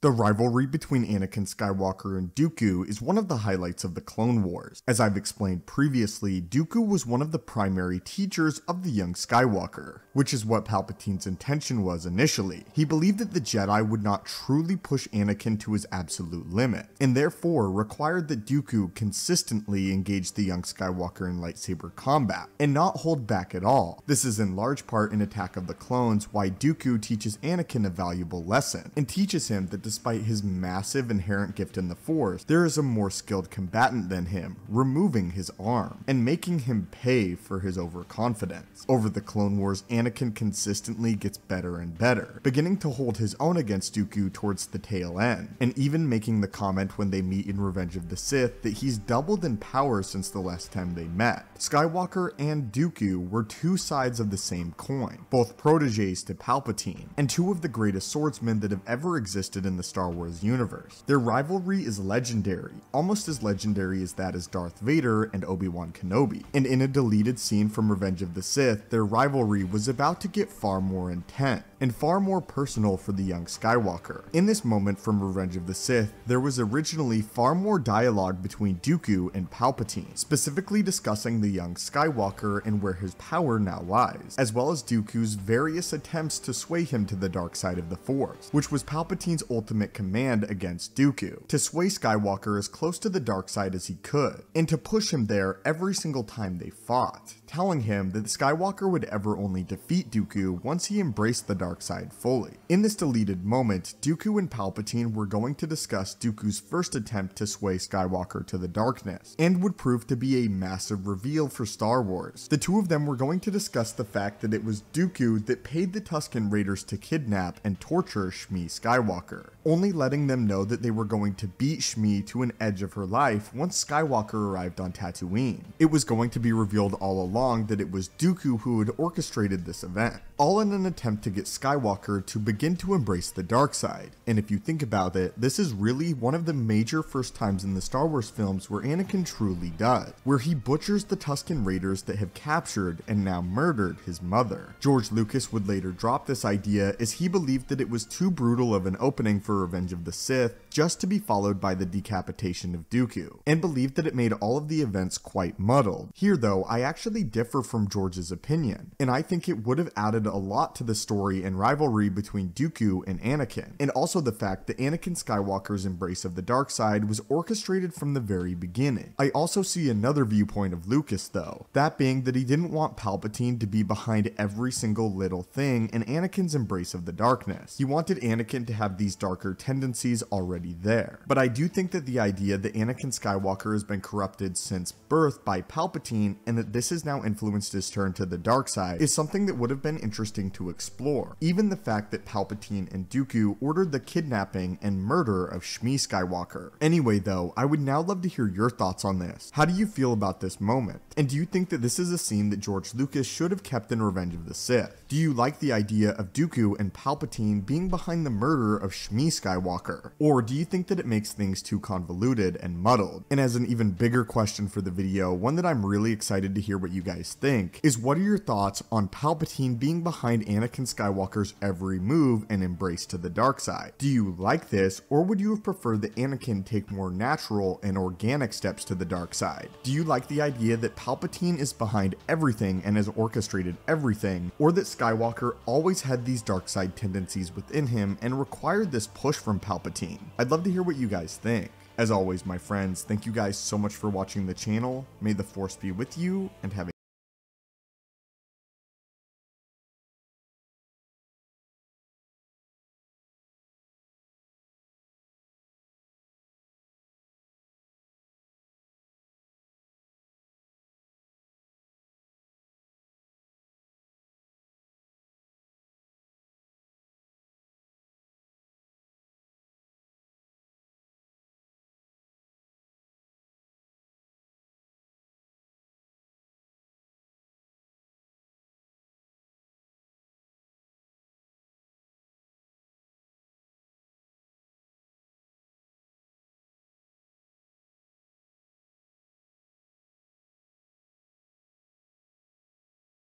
The rivalry between Anakin Skywalker and Dooku is one of the highlights of the Clone Wars. As I've explained previously, Dooku was one of the primary teachers of the young Skywalker, which is what Palpatine's intention was initially. He believed that the Jedi would not truly push Anakin to his absolute limit, and therefore required that Dooku consistently engage the young Skywalker in lightsaber combat, and not hold back at all. This is in large part in Attack of the Clones why Dooku teaches Anakin a valuable lesson, and teaches him that despite his massive inherent gift in the Force, there is a more skilled combatant than him, removing his arm, and making him pay for his overconfidence. Over the Clone Wars, Anakin consistently gets better and better, beginning to hold his own against Dooku towards the tail end, and even making the comment when they meet in Revenge of the Sith that he's doubled in power since the last time they met. Skywalker and Dooku were two sides of the same coin, both proteges to Palpatine, and two of the greatest swordsmen that have ever existed in the Star Wars universe. Their rivalry is legendary, almost as legendary as that as Darth Vader and Obi-Wan Kenobi, and in a deleted scene from Revenge of the Sith, their rivalry was about to get far more intense, and far more personal for the young Skywalker. In this moment from Revenge of the Sith, there was originally far more dialogue between Dooku and Palpatine, specifically discussing the young Skywalker and where his power now lies, as well as Dooku's various attempts to sway him to the dark side of the Force, which was Palpatine's ultimate command against Dooku, to sway Skywalker as close to the dark side as he could, and to push him there every single time they fought, telling him that Skywalker would ever only defeat Dooku once he embraced the dark side fully. In this deleted moment, Dooku and Palpatine were going to discuss Dooku's first attempt to sway Skywalker to the darkness, and would prove to be a massive reveal for Star Wars. The two of them were going to discuss the fact that it was Dooku that paid the Tusken Raiders to kidnap and torture Shmi Skywalker, only letting them know that they were going to beat Shmi to an edge of her life once Skywalker arrived on Tatooine. It was going to be revealed all along that it was Dooku who had orchestrated this event, all in an attempt to get Skywalker to begin to embrace the dark side. And if you think about it, this is really one of the major first times in the Star Wars films where Anakin truly does, where he butchers the Tusken Raiders that have captured and now murdered his mother. George Lucas would later drop this idea as he believed that it was too brutal of an opening for Revenge of the Sith just to be followed by the decapitation of Dooku, and believed that it made all of the events quite muddled. Here though, I actually differ from George's opinion, and I think it would have added a lot to the story and rivalry between Dooku and Anakin, and also the fact that Anakin Skywalker's embrace of the dark side was orchestrated from the very beginning. I also see another viewpoint of Lucas though, that being that he didn't want Palpatine to be behind every single little thing in Anakin's embrace of the darkness. He wanted Anakin to have these darker tendencies already there. But I do think that the idea that Anakin Skywalker has been corrupted since birth by Palpatine and that this has now influenced his turn to the dark side is something that would have been interesting to explore. Even the fact that Palpatine and Dooku ordered the kidnapping and murder of Shmi Skywalker. Anyway though, I would now love to hear your thoughts on this. How do you feel about this moment? And do you think that this is a scene that George Lucas should have kept in Revenge of the Sith? Do you like the idea of Dooku and Palpatine being behind the murder of Shmi Skywalker? Or do you think that it makes things too convoluted and muddled? And as an even bigger question for the video, one that I'm really excited to hear what you guys think, is what are your thoughts on Palpatine being behind Anakin Skywalker's every move and embrace to the dark side? Do you like this, or would you have preferred that Anakin take more natural and organic steps to the dark side? Do you like the idea that Palpatine is behind everything and has orchestrated everything, or that Skywalker always had these dark side tendencies within him and required this push from Palpatine? I'd love to hear what you guys think. As always, my friends, thank you guys so much for watching the channel. May the Force be with you, and have a